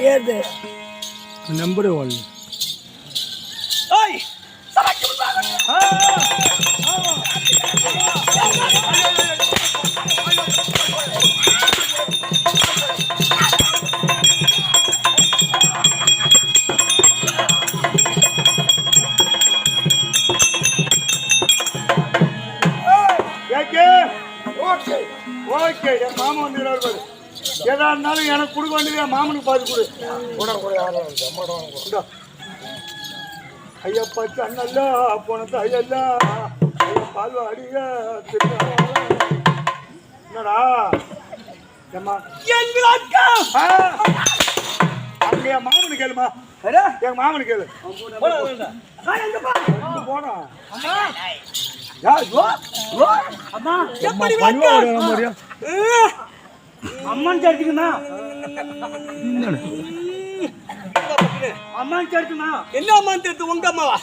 ஏது number one okay என் மாமா வந்து எதா இருந்தாலும் எனக்கு கொடுக்க வேண்டியது என் மாமனுக்கு பார்த்து கொடு ஐயப்பா சன்னல்ல போனது ஐயல்ல பால் அடிய என்னடா ஏம்மா அங்க என் மாமனு கேளுமா என் மாமனு கேளு போனா அம்மான் சேர்த்துக்குண்ணா அம்மான் சேர்த்துண்ணா என்ன அம்மான் சேர்த்து உங்க அம்மாவா